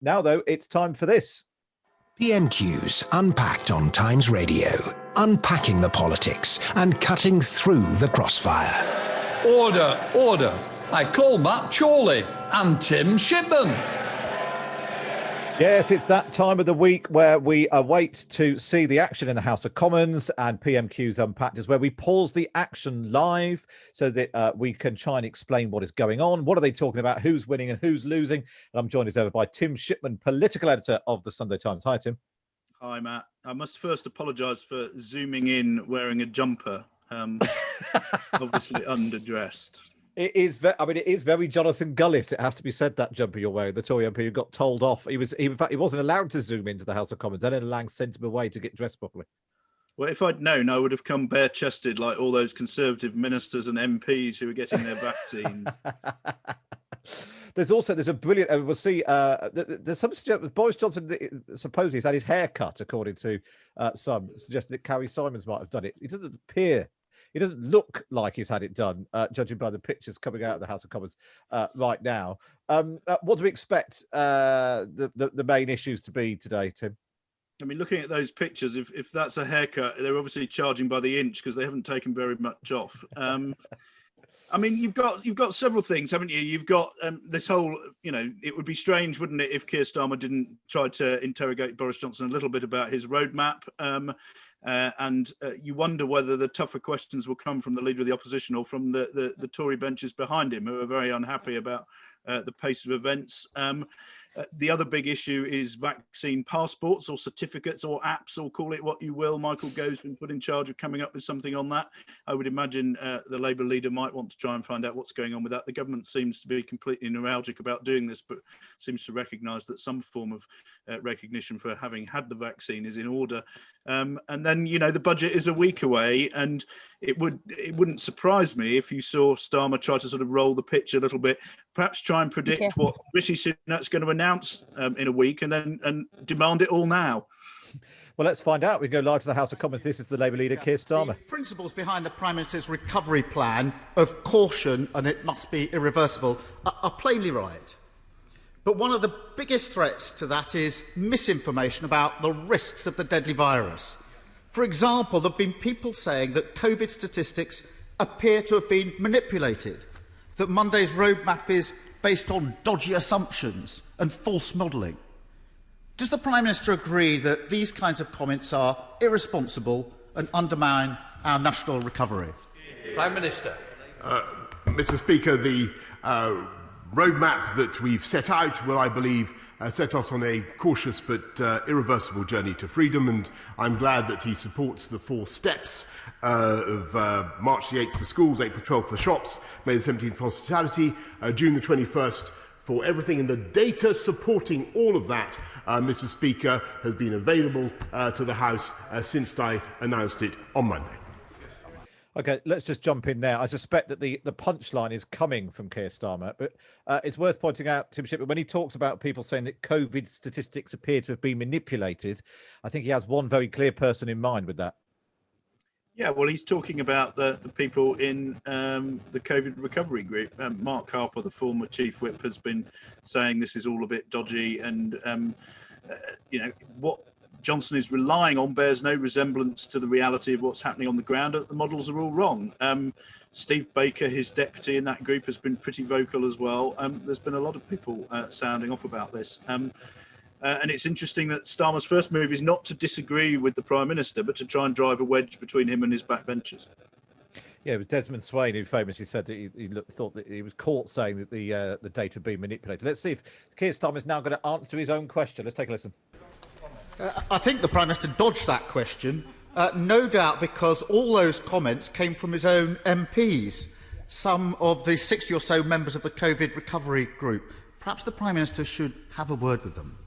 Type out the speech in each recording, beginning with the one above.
Now, though, it's time for this. PMQs Unpacked on Times Radio, unpacking the politics and cutting through the crossfire. Order. I call Matt Chorley and Tim Shipman. Yes, it's that time of the week where we await to see the action in the House of Commons, and PMQs Unpacked is where we pause the action live so that we can try and explain what is going on. What are they talking about? Who's winning and who's losing? And I'm joined as ever by Tim Shipman, political editor of the Sunday Times. Hi, Tim. Hi, Matt. I must first apologise for zooming in wearing a jumper, obviously underdressed. It is very Jonathan Gullis. It has to be said, that jumper you're wearing, the Tory MP who got told off. In fact, he wasn't allowed to zoom into the House of Commons. Ellen Lang sent him away to get dressed properly. Well, if I'd known, I would have come bare-chested like all those Conservative ministers and MPs who were getting their vaccine. There's a brilliant. We'll see. There's some suggestion. Boris Johnson supposedly has had his hair cut, according to some, suggesting that Carrie Simons might have done it. It doesn't appear. It doesn't look like he's had it done, judging by the pictures coming out of the House of Commons right now. What do we expect the main issues to be today, Tim? I mean, looking at those pictures, if that's a haircut, they're obviously charging by the inch because they haven't taken very much off. I mean, you've got several things, haven't you? You've got this whole, it would be strange, wouldn't it, if Keir Starmer didn't try to interrogate Boris Johnson a little bit about his roadmap. And you wonder whether the tougher questions will come from the Leader of the Opposition or from the Tory benches behind him, who are very unhappy about the pace of events. The other big issue is vaccine passports or certificates or apps, or call it what you will. Michael Gove's been put in charge of coming up with something on that. I would imagine the Labour leader might want to try and find out what's going on with that. The government seems to be completely neuralgic about doing this, but seems to recognise that some form of recognition for having had the vaccine is in order. And then, the budget is a week away, and it wouldn't surprise me if you saw Starmer try to sort of roll the pitch a little bit, perhaps try and predict what Rishi Sunak's going to announce in a week, and demand it all now. Well, let's find out. We go live to the House of Commons. This is the Labour leader, Keir Starmer. The principles behind the Prime Minister's recovery plan of caution and it must be irreversible are plainly right. But one of the biggest threats to that is misinformation about the risks of the deadly virus. For example, there have been people saying that COVID statistics appear to have been manipulated, that Monday's roadmap is based on dodgy assumptions and false modelling. Does the Prime Minister agree that these kinds of comments are irresponsible and undermine our national recovery? Prime Minister. Mr. Speaker, the roadmap that we've set out will, I believe, set us on a cautious but irreversible journey to freedom, and I'm glad that he supports the 4 steps of March the 8th for schools, April 12th for shops, May the 17th for hospitality, June the 21st for everything, and the data supporting all of that, Mr. Speaker, has been available to the House since I announced it on Monday. OK, let's just jump in there. I suspect that the punchline is coming from Keir Starmer, but it's worth pointing out, Tim Shipman, when he talks about people saying that COVID statistics appear to have been manipulated, I think he has one very clear person in mind with that. Yeah, well, he's talking about the people in the COVID recovery group. Mark Harper, the former chief whip, has been saying this is all a bit dodgy, and what Johnson is relying on bears no resemblance to the reality of what's happening on the ground. The models are all wrong. Steve Baker, his deputy in that group, has been pretty vocal as well. There's been a lot of people sounding off about this. And it's interesting that Starmer's first move is not to disagree with the Prime Minister, but to try and drive a wedge between him and his backbenchers. Yeah, it was Desmond Swayne who famously said that he thought that he was caught saying that the data had been manipulated. Let's see if Keir Starmer is now going to answer his own question. Let's take a listen. I think the Prime Minister dodged that question, no doubt because all those comments came from his own MPs, some of the 60 or so members of the COVID recovery group. Perhaps the Prime Minister should have a word with them.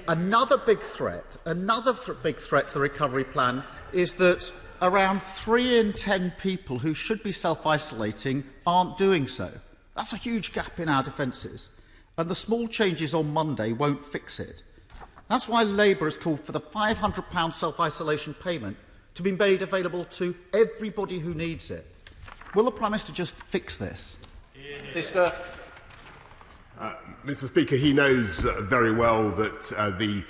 Another big threat to the recovery plan is that around 3 in 10 people who should be self-isolating aren't doing so. That's a huge gap in our defences, and the small changes on Monday won't fix it. That's why Labour has called for the £500 self-isolation payment to be made available to everybody who needs it. Will the Prime Minister just fix this? Minister. Mr. Speaker, he knows very well that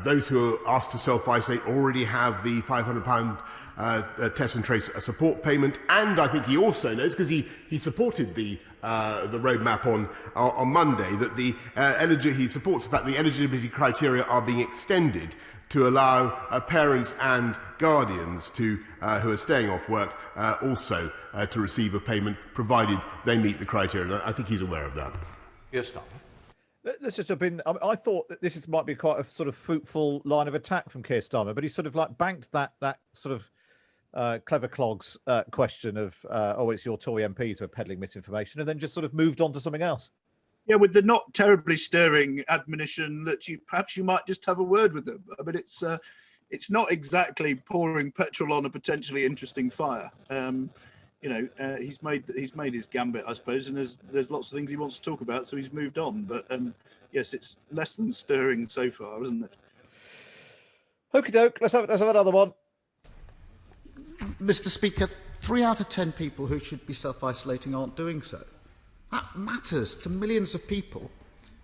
those who are asked to self-isolate already have the £500 test and trace support payment, and I think he also knows, because he supported the roadmap on Monday, that he supports the fact the eligibility criteria are being extended to allow parents and guardians who are staying off work also to receive a payment, provided they meet the criteria. I think he's aware of that. Yes, Starmer. Let's just jump in. I thought that might be quite a sort of fruitful line of attack from Keir Starmer, but he sort of like banked that sort of clever clogs question of, it's your Tory MPs who are peddling misinformation, and then just sort of moved on to something else. Yeah, with the not terribly stirring admonition that perhaps you might just have a word with them. I mean, it's not exactly pouring petrol on a potentially interesting fire. He's made his gambit, I suppose, and there's lots of things he wants to talk about, so he's moved on. But yes, it's less than stirring so far, isn't it? Okie doke. Let's have another one. Mr. Speaker, 3 out of 10 people who should be self-isolating aren't doing so. That matters to millions of people,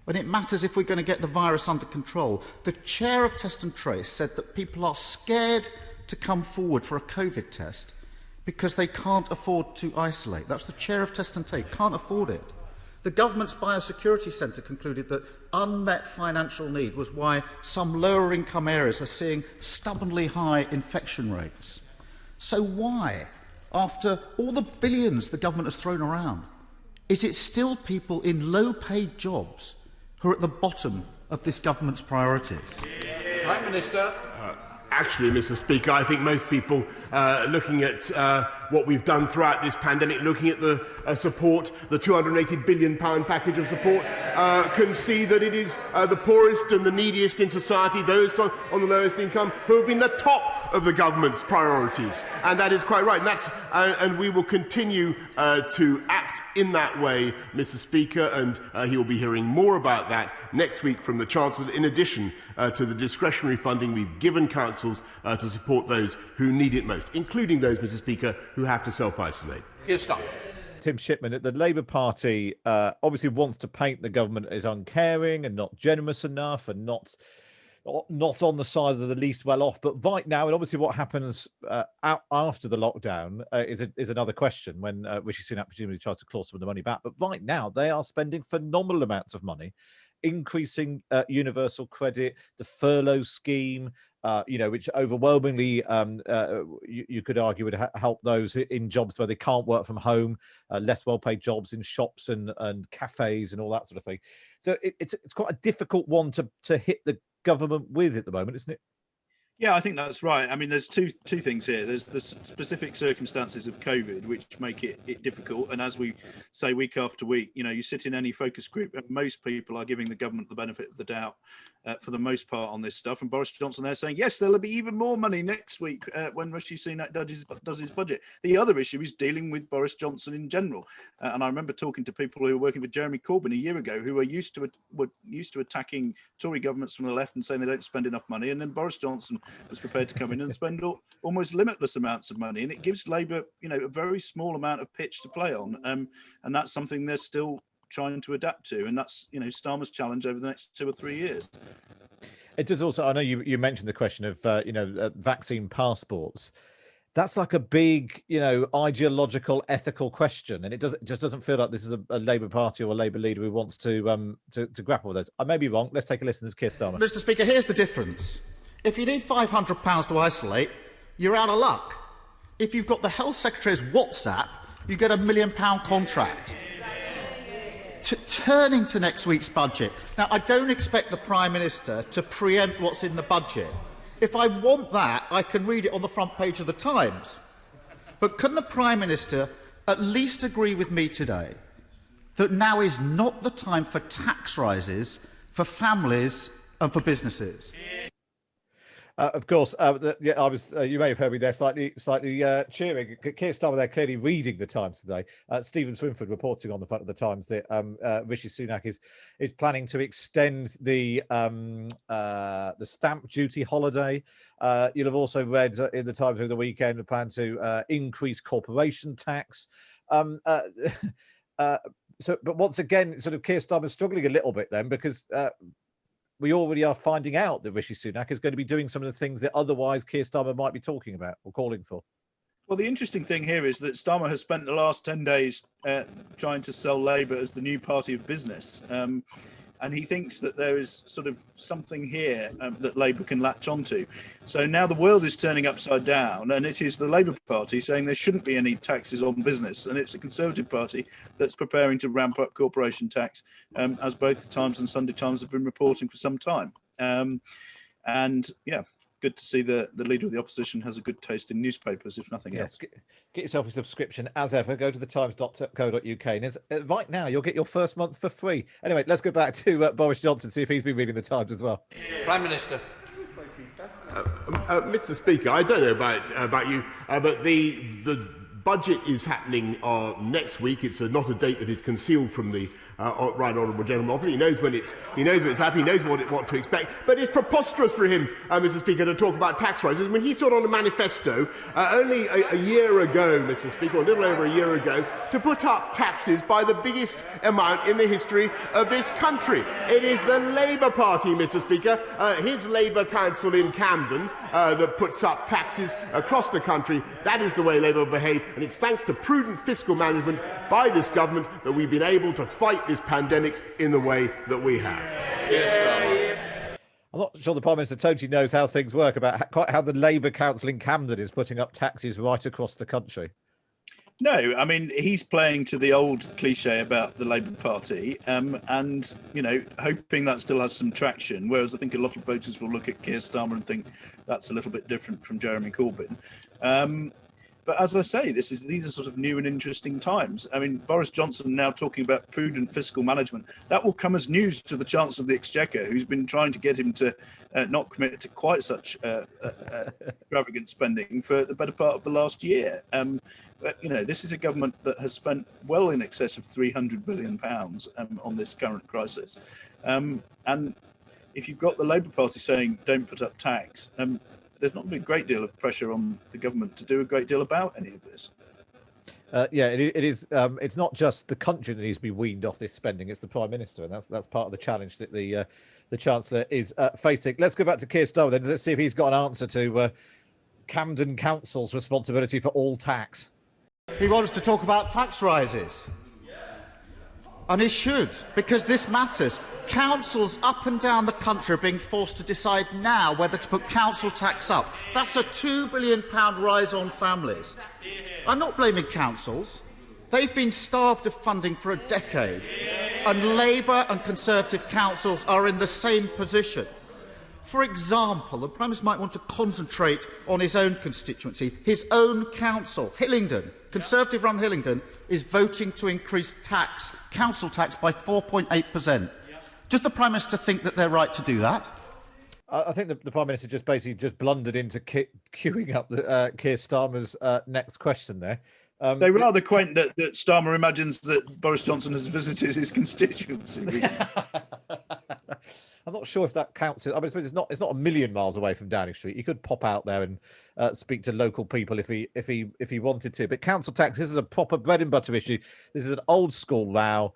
and it matters if we're going to get the virus under control. The chair of Test and Trace said that people are scared to come forward for a COVID test because they can't afford to isolate. That's the chair of Test and Trace, can't afford it. The government's biosecurity centre concluded that unmet financial need was why some lower income areas are seeing stubbornly high infection rates. So why, after all the billions the government has thrown around, is it still people in low-paid jobs who are at the bottom of this government's priorities? Prime Minister. Actually, Mr. Speaker, I think most people looking at what we've done throughout this pandemic, looking at the support, the £280 billion package of support, can see that it is the poorest and the neediest in society, those on the lowest income, who have been the top of the government's priorities. And that is quite right. And we will continue to act in that way, Mr. Speaker, and he will be hearing more about that next week from the Chancellor, in addition to the discretionary funding we've given councils to support those who need it most, including those, Mr. Speaker, who have to self-isolate. Yes, Starmer. Tim Shipman, the Labour Party obviously wants to paint the government as uncaring and not generous enough and not on the side of the least well-off. But right now, and obviously what happens after the lockdown is another question, when Rishi Sunak presumably tries to claw some of the money back. But right now, they are spending phenomenal amounts of money, increasing universal credit, the furlough scheme, which overwhelmingly you could argue would help those in jobs where they can't work from home, less well-paid jobs in shops and cafes and all that sort of thing. So it's quite a difficult one to hit the government with at the moment, isn't it? Yeah, I think that's right. I mean, there's two things here. There's the specific circumstances of COVID, which make it difficult. And as we say week after week, you sit in any focus group, and most people are giving the government the benefit of the doubt for the most part on this stuff. And Boris Johnson there saying, yes, there'll be even more money next week when Rishi Sunak does his budget. The other issue is dealing with Boris Johnson in general. And I remember talking to people who were working with Jeremy Corbyn a year ago, who were used to attacking Tory governments from the left and saying they don't spend enough money. And then Boris Johnson was prepared to come in and spend almost limitless amounts of money, and it gives Labour, a very small amount of pitch to play on, and that's something they're still trying to adapt to, and that's Starmer's challenge over the next 2 or 3 years. It does also. I know you mentioned the question of vaccine passports. That's like a big, ideological, ethical question, and it just doesn't feel like this is a Labour Party or a Labour leader who wants to grapple with this. I may be wrong. Let's take a listen to Keir Starmer. Mr. Speaker, here's the difference. If you need £500 to isolate, you're out of luck. If you've got the Health Secretary's WhatsApp, you get £1 million contract. Turning to next week's budget. Now, I don't expect the Prime Minister to preempt what's in the budget. If I want that, I can read it on the front page of the Times. But can the Prime Minister at least agree with me today that now is not the time for tax rises for families and for businesses? Of course, I was. You may have heard me there, slightly cheering. Keir Starmer there, clearly reading the Times today. Stephen Swinford reporting on the front of the Times that Rishi Sunak is planning to extend the stamp duty holiday. You'll have also read in the Times over the weekend a plan to increase corporation tax. but once again, sort of Keir Starmer's struggling a little bit then, because we already are finding out that Rishi Sunak is going to be doing some of the things that otherwise Keir Starmer might be talking about or calling for. Well, the interesting thing here is that Starmer has spent the last 10 days trying to sell Labour as the new party of business. And he thinks that there is sort of something here that Labour can latch onto. So now the world is turning upside down, and it is the Labour Party saying there shouldn't be any taxes on business. And it's a Conservative Party that's preparing to ramp up corporation tax, as both the Times and Sunday Times have been reporting for some time. Good to see the leader of the opposition has a good taste in newspapers, if nothing else. Get yourself a subscription as ever. Go to thetimes.co.uk. And right now, you'll get your first month for free. Anyway, let's go back to Boris Johnson, see if he's been reading the Times as well. Prime Minister. Mr. Speaker, I don't know about you, but the budget is happening next week. It's not a date that is concealed from the right honourable gentleman. He knows when it's happening. He knows what to expect. But it's preposterous for him, Mr. Speaker, to talk about tax rises when he stood on a manifesto only a year ago, Mr. Speaker, or a little over a year ago, to put up taxes by the biggest amount in the history of this country. It is the Labour Party, Mr. Speaker, his Labour Council in Camden, that puts up taxes across the country. That is the way Labour behave, and it's thanks to prudent fiscal management by this government that we've been able to fight this pandemic in the way that we have. I'm not sure the Prime Minister totally knows how things work about quite how the Labour Council in Camden is putting up taxes right across the country. No, I mean, he's playing to the old cliche about the Labour Party and, hoping that still has some traction, whereas I think a lot of voters will look at Keir Starmer and think that's a little bit different from Jeremy Corbyn. But as I say, these are sort of new and interesting times. I mean, Boris Johnson now talking about prudent fiscal management. That will come as news to the Chancellor of the Exchequer, who's been trying to get him to not commit to quite such extravagant spending for the better part of the last year. But, this is a government that has spent well in excess of £300 billion on this current crisis. And if you've got the Labour Party saying don't put up tax, there's not been a great deal of pressure on the government to do a great deal about any of this. It is. It's not just the country that needs to be weaned off this spending; it's the Prime Minister, and that's part of the challenge that the Chancellor is facing. Let's go back to Keir Starmer then. Let's see if he's got an answer to Camden Council's responsibility for all tax. He wants to talk about tax rises. And he should, because this matters. Councils up and down the country are being forced to decide now whether to put council tax up. That's a £2 billion rise on families. I'm not blaming councils. They've been starved of funding for a decade. And Labour and Conservative councils are in the same position. For example, the Prime Minister might want to concentrate on his own constituency. His own council, Hillingdon, Conservative-run Hillingdon, is voting to increase council tax by 4.8%. Does the Prime Minister think that they're right to do that? I think the Prime Minister just blundered into queuing up Keir Starmer's next question there. They're rather quaint that Starmer imagines that Boris Johnson has visited his constituency recently. I'm not sure if that counts. I suppose it's not a million miles away from Downing Street. You could pop out there and speak to local people if he wanted to. But council tax, this is a proper bread and butter issue. This is an old school row.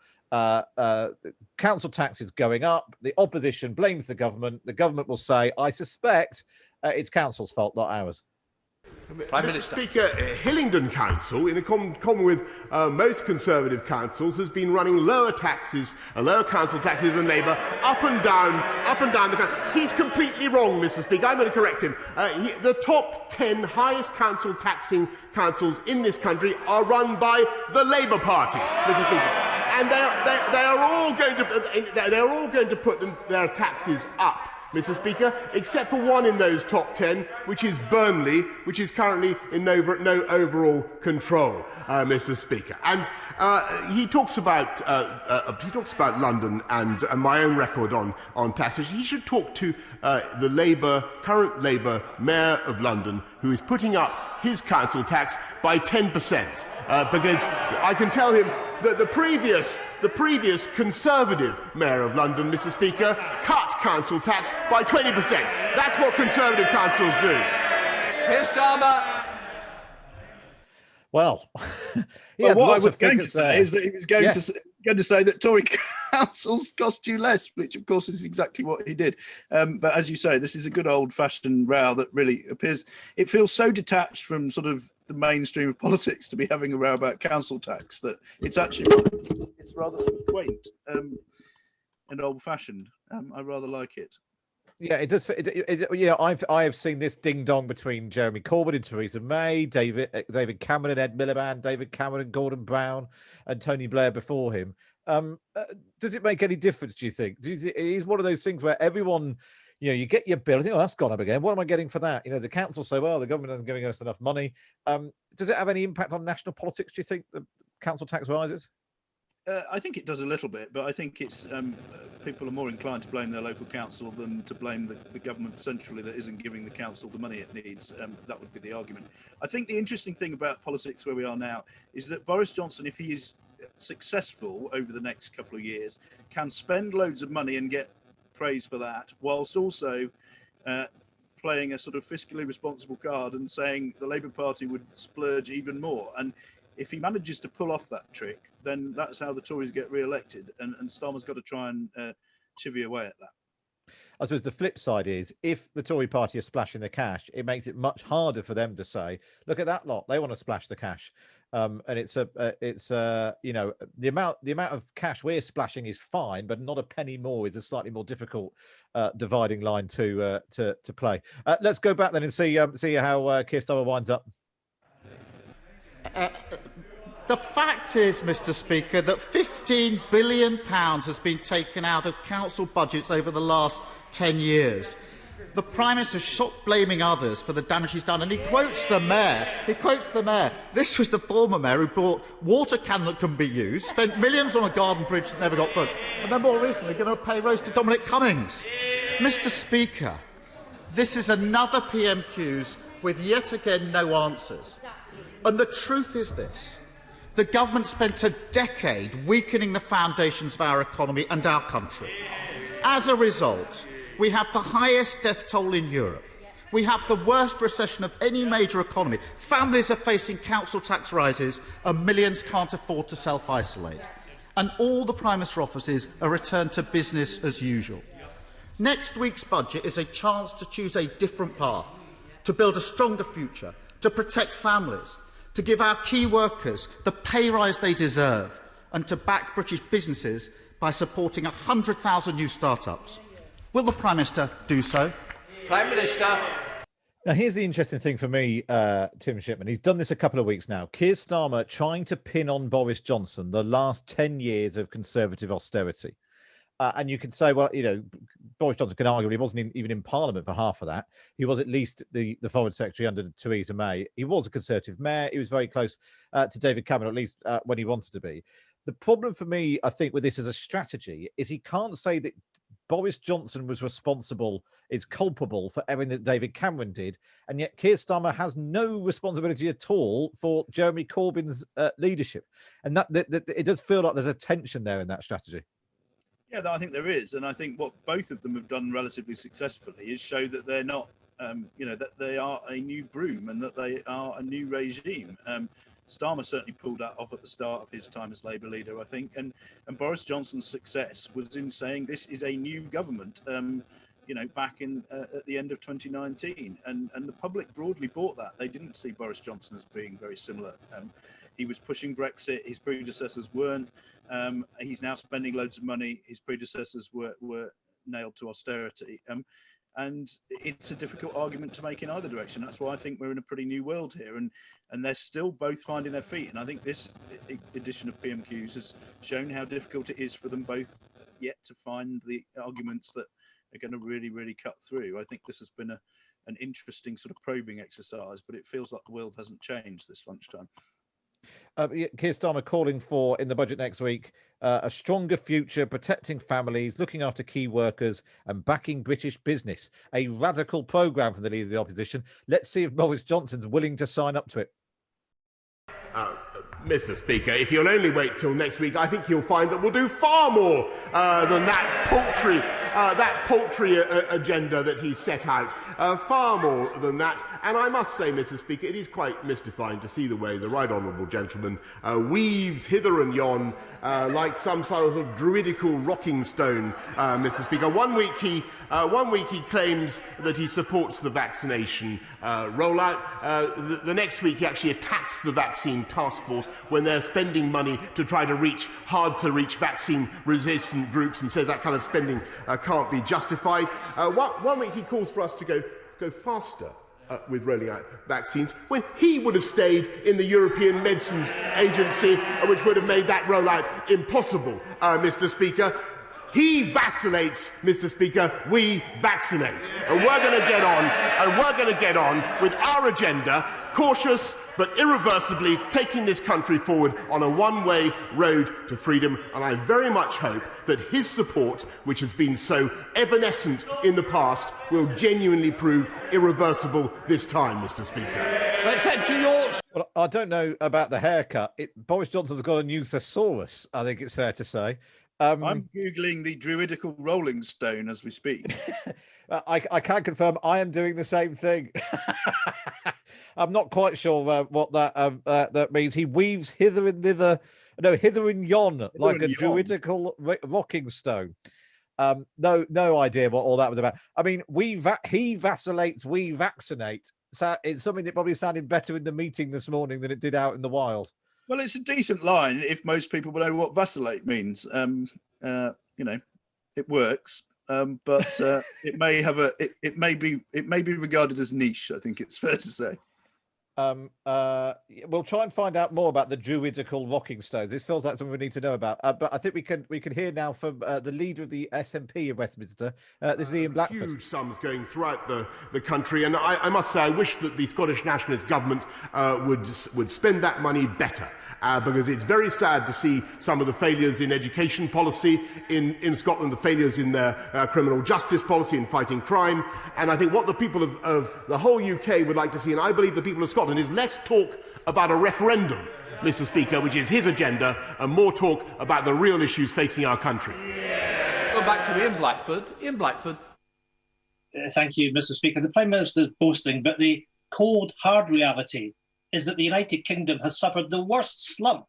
Council tax is going up. The opposition blames the government. The government will say, I suspect it's council's fault, not ours. Prime Minister. Mr. Speaker, Hillingdon Council, in common with most Conservative councils, has been running lower taxes, lower council taxes than Labour, up and down the country. He's completely wrong, Mr. Speaker. I'm going to correct him. The top 10 highest council taxing councils in this country are run by the Labour Party, Mr. Speaker. And they are all going to put their taxes up, Mr. Speaker, except for one in those top 10, which is Burnley, which is currently in no overall control, Mr. Speaker. And he talks about London and my own record on taxes. He should talk to the current Labour Mayor of London, who is putting up his council tax by 10%, because I can tell him that the previous Conservative Mayor of London, Mr. Speaker, cut council tax by 20%. That's what Conservative councils do. Keir Starmer. Well, what I was going to say is that he was going to going to say that Tory councils cost you less, which of course is exactly what he did. But as you say, this is a good old-fashioned row that really appears. It feels so detached from sort of the mainstream of politics to be having a row about council tax that it's rather sort of quaint and old-fashioned. I rather like it. Yeah, it does. I have seen this ding dong between Jeremy Corbyn and Theresa May, David Cameron and Ed Miliband, David Cameron and Gordon Brown, and Tony Blair before him. Does it make any difference? Do you think? It is one of those things where everyone, you get your bill. I think, that's gone up again. What am I getting for that? The council say, well, the government isn't giving us enough money. Does it have any impact on national politics? Do you think the council tax rises? I think it does a little bit, but I think it's people are more inclined to blame their local council than to blame the government centrally that isn't giving the council the money it needs. That would be the argument. I think the interesting thing about politics where we are now is that Boris Johnson, if he is successful over the next couple of years, can spend loads of money and get praise for that, whilst also playing a sort of fiscally responsible card and saying the Labour Party would splurge even more. And if he manages to pull off that trick, then that's how the Tories get re-elected. And Starmer's got to try and chivvy away at that. I suppose the flip side is if the Tory party is splashing the cash, it makes it much harder for them to say, look at that lot, they want to splash the cash. And it's the amount of cash we're splashing is fine, but not a penny more is a slightly more difficult dividing line to play. Let's go back then and see how Keir Starmer winds up. The fact is, Mr. Speaker, that £15 billion has been taken out of council budgets over the last 10 years. The Prime Minister stopped blaming others for the damage he's done, and he quotes the Mayor. This was the former Mayor who bought water can that can be used, spent millions on a garden bridge that never got built, and then more recently given a pay rise to Dominic Cummings. Mr. Speaker, this is another PMQs with yet again no answers. And the truth is this. The government spent a decade weakening the foundations of our economy and our country. As a result, we have the highest death toll in Europe. We have the worst recession of any major economy. Families are facing council tax rises and millions can't afford to self-isolate. And all the Prime Minister offers is a return to business as usual. Next week's budget is a chance to choose a different path, to build a stronger future, to protect families, to give our key workers the pay rise they deserve, and to back British businesses by supporting 100,000 new start-ups. Will the Prime Minister do so? Prime Minister. Now, here's the interesting thing for me, Tim Shipman. He's done this a couple of weeks now. Keir Starmer trying to pin on Boris Johnson the last 10 years of Conservative austerity. And you could say, well, Boris Johnson can argue he wasn't even in Parliament for half of that. He was at least the Foreign Secretary under Theresa May. He was a Conservative mayor. He was very close to David Cameron, at least when he wanted to be. The problem for me, I think, with this as a strategy is he can't say that Boris Johnson was is culpable for everything that David Cameron did. And yet Keir Starmer has no responsibility at all for Jeremy Corbyn's leadership. And that it does feel like there's a tension there in that strategy. Yeah, I think there is, and I think what both of them have done relatively successfully is show that they're not, that they are a new broom and that they are a new regime. Starmer certainly pulled that off at the start of his time as Labour leader, I think, and Boris Johnson's success was in saying this is a new government. Back in at the end of 2019, and the public broadly bought that. They didn't see Boris Johnson as being very similar. He was pushing Brexit. His predecessors weren't. He's now spending loads of money. His predecessors were nailed to austerity. And it's a difficult argument to make in either direction. That's why I think we're in a pretty new world here. And they're still both finding their feet. And I think this edition of PMQs has shown how difficult it is for them both yet to find the arguments that are going to really, really cut through. I think this has been an interesting sort of probing exercise, but it feels like the world hasn't changed this lunchtime. Keir Starmer calling for, in the budget next week, a stronger future, protecting families, looking after key workers and backing British business. A radical programme from the leader of the opposition. Let's see if Boris Johnson's willing to sign up to it. Mr. Speaker, if you'll only wait till next week, I think you'll find that we'll do far more than that paltry that paltry agenda that he set out. Far more than that. And I must say, Mr. Speaker, it is quite mystifying to see the way the right honourable gentleman weaves hither and yon like some sort of druidical rocking stone, Mr. Speaker. One week he claims that he supports the vaccination rollout. The next week he actually attacks the vaccine task force when they're spending money to try to reach hard-to-reach vaccine-resistant groups and says that kind of spending can't be justified. One week he calls for us to go faster with rolling out vaccines, when he would have stayed in the European Medicines Agency, which would have made that rollout impossible, Mr. Speaker. He vacillates, Mr. Speaker. We vaccinate. And we're going to get on with our agenda, cautious but irreversibly taking this country forward on a one-way road to freedom. And I very much hope that his support, which has been so evanescent in the past, will genuinely prove irreversible this time, Mr. Speaker. Let's head to Yorkshire. Well, I don't know about the haircut. Boris Johnson's got a new thesaurus, I think it's fair to say. I'm Googling the druidical rolling stone as we speak. I can confirm I am doing the same thing. I'm not quite sure what that means. He weaves hither and thither, hither and yon, like a druidical rocking stone. No idea what all that was about. I mean, he vacillates, we vaccinate. So it's something that probably sounded better in the meeting this morning than it did out in the wild. Well, it's a decent line if most people know what vacillate means. It works, but it may have it may be regarded as niche. I think it's fair to say. We'll try and find out more about the druidical rocking stones. This feels like something we need to know about. But I think we can hear now from the leader of the SNP in Westminster. This is Ian Blackford. Huge sums going throughout the country, and I must say I wish that the Scottish Nationalist government would spend that money better. Because it's very sad to see some of the failures in education policy in Scotland, the failures in their criminal justice policy in fighting crime. And I think what the people of the whole UK would like to see, and I believe the people of Scotland, is less talk about a referendum, Mr. Speaker, which is his agenda, and more talk about the real issues facing our country. Go back to Ian Blackford. Ian Blackford. Thank you, Mr. Speaker. The Prime Minister is boasting, but the cold, hard reality is that the United Kingdom has suffered the worst slump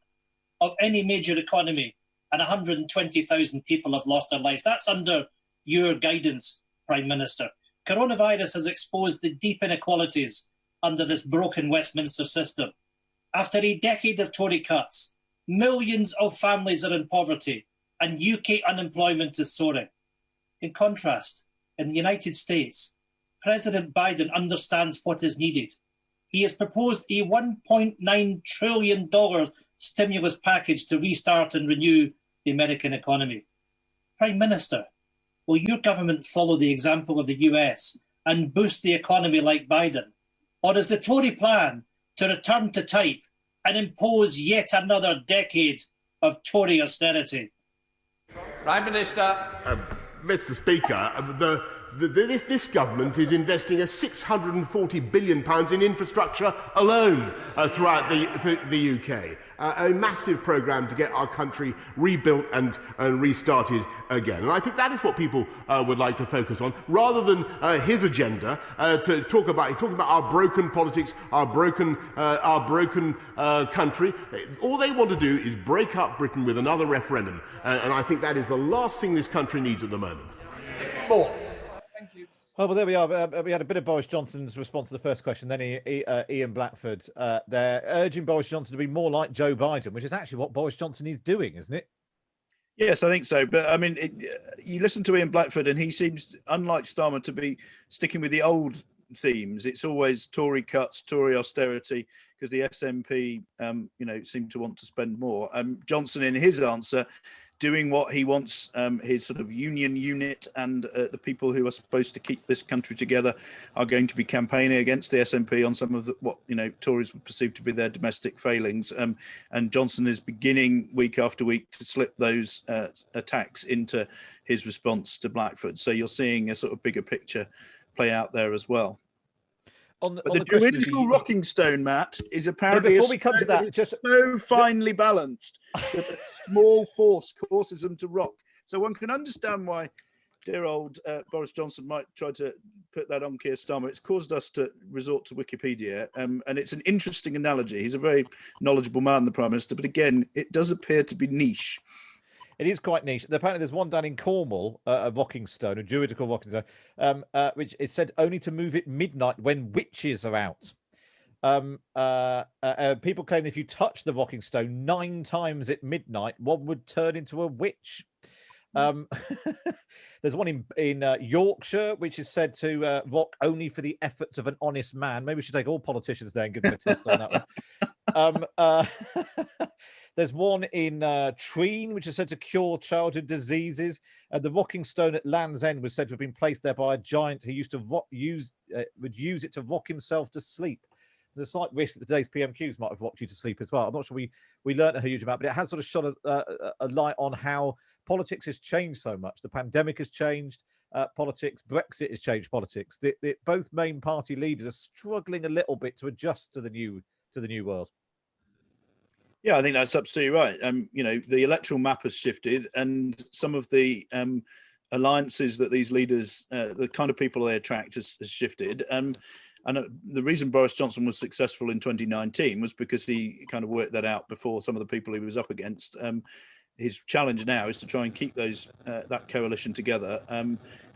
of any major economy, and 120,000 people have lost their lives. That's under your guidance, Prime Minister. Coronavirus has exposed the deep inequalities under this broken Westminster system. After a decade of Tory cuts, millions of families are in poverty and UK unemployment is soaring. In contrast, in the United States, President Biden understands what is needed. He has proposed a $1.9 trillion stimulus package to restart and renew the American economy. Prime Minister, will your government follow the example of the US and boost the economy like Biden? Or is the Tory plan to return to type and impose yet another decade of Tory austerity? Prime Minister. Mr. Speaker, this government is investing £640 billion in infrastructure alone throughout the UK. A massive programme to get our country rebuilt and restarted again. And I think that is what people would like to focus on, rather than his agenda to talk about our broken politics, our broken country. All they want to do is break up Britain with another referendum. And I think that is the last thing this country needs at the moment. More. Oh, well, there we are. We had a bit of Boris Johnson's response to the first question. Then Ian Blackford. They're urging Boris Johnson to be more like Joe Biden, which is actually what Boris Johnson is doing, isn't it? Yes, I think so. But I mean, you listen to Ian Blackford, and he seems, unlike Starmer, to be sticking with the old themes. It's always Tory cuts, Tory austerity, because the SNP, seem to want to spend more. Johnson, in his answer, doing what he wants, his sort of union unit and the people who are supposed to keep this country together are going to be campaigning against the SNP on some of what Tories would perceive to be their domestic failings. And Johnson is beginning week after week to slip those attacks into his response to Blackford. So you're seeing a sort of bigger picture play out there as well. But the druidical rocking stone, Matt, is apparently so finely balanced that a small force causes them to rock. So one can understand why dear old Boris Johnson might try to put that on Keir Starmer. It's caused us to resort to Wikipedia, and it's an interesting analogy. He's a very knowledgeable man, the Prime Minister, but again, it does appear to be niche. It is quite niche. Apparently, there's one down in Cornwall, a rocking stone, a druidical rocking stone, which is said only to move at midnight when witches are out. People claim that if you touch the rocking stone 9 times at midnight, one would turn into a witch. There's one in Yorkshire, which is said to rock only for the efforts of an honest man. Maybe we should take all politicians there and give them a test on that one. There's one in Treen, which is said to cure childhood diseases. The rocking stone at Land's End was said to have been placed there by a giant who used to would use it to rock himself to sleep. There's a slight risk that today's PMQs might have rocked you to sleep as well. I'm not sure we learned a huge amount, but it has sort of shone a light on how politics has changed so much. The pandemic has changed politics. Brexit has changed politics. Both main party leaders are struggling a little bit to adjust to the new world. Yeah, I think that's absolutely right. The electoral map has shifted, and some of the alliances that these leaders, the kind of people they attract, has shifted. And the reason Boris Johnson was successful in 2019 was because he kind of worked that out before some of the people he was up against. His challenge now is to try and keep that coalition together.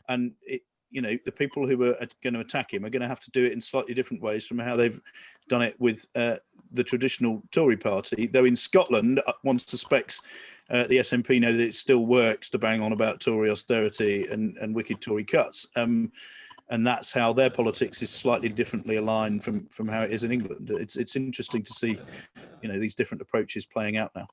The people who are going to attack him are going to have to do it in slightly different ways from how they've done it with the traditional Tory party. Though in Scotland, one suspects the SNP know that it still works to bang on about Tory austerity and wicked Tory cuts. And that's how their politics is slightly differently aligned from how it is in England. It's interesting to see, these different approaches playing out now.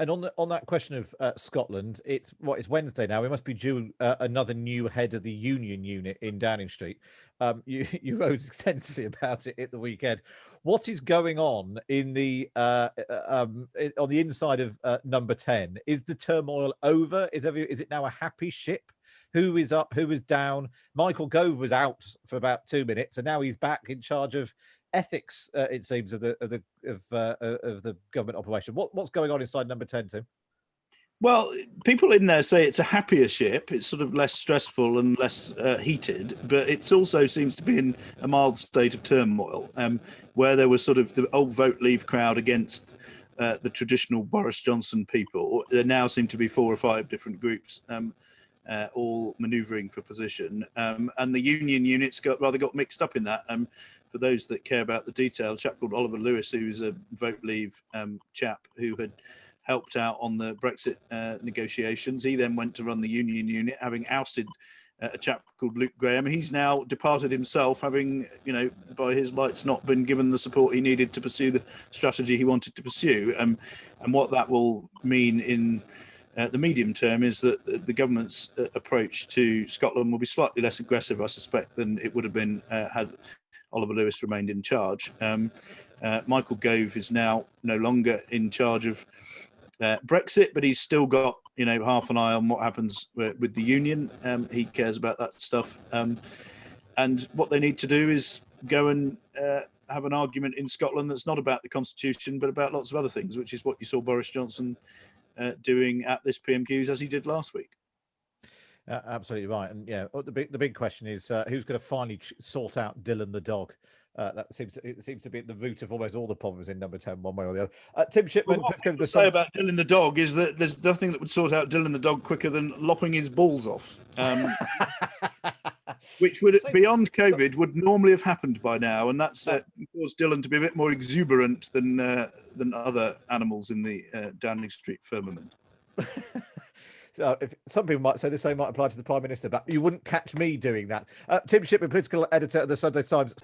And on that question of Scotland, it's Wednesday now. We must be due another new head of the union unit in Downing Street. You wrote extensively about it at the weekend. What is going on in the on the inside of Number 10? Is the turmoil over? Is it now a happy ship? Who is up? Who is down? Michael Gove was out for about 2 minutes, and now he's back in charge of ethics. It seems of the government operation. What's going on inside Number 10, Tim? Well, people in there say it's a happier ship. It's sort of less stressful and less heated, but it also seems to be in a mild state of turmoil, where there was sort of the old Vote Leave crowd against the traditional Boris Johnson people. There now seem to be 4 or 5 different groups, all manoeuvring for position, and the union units got mixed up in that. For those that care about the detail, a chap called Oliver Lewis, who's a Vote Leave chap who had helped out on the Brexit negotiations. He then went to run the union unit, having ousted a chap called Luke Graham. He's now departed himself, having, by his lights, not been given the support he needed to pursue the strategy he wanted to pursue. And what that will mean in the medium term is that the government's approach to Scotland will be slightly less aggressive, I suspect, than it would have been had Oliver Lewis remained in charge. Michael Gove is now no longer in charge of Brexit, but he's still got half an eye on what happens with the union. He cares about that stuff, and what they need to do is go and have an argument in Scotland that's not about the constitution but about lots of other things, which is what you saw Boris Johnson doing at this PMQs, as he did last week. Absolutely right. And the big question is who's going to finally sort out Dylan the dog. That seems to be at the root of almost all the problems in Number 10, one way or the other. Tim Shipman, what I say about Dylan the dog is that there's nothing that would sort out Dylan the dog quicker than lopping his balls off, which would, beyond COVID, would normally have happened by now, and that's caused Dylan to be a bit more exuberant than other animals in the Downing Street firmament. If some people might say the same might apply to the Prime Minister, but you wouldn't catch me doing that. Tim Shipman, political editor of the Sunday Times.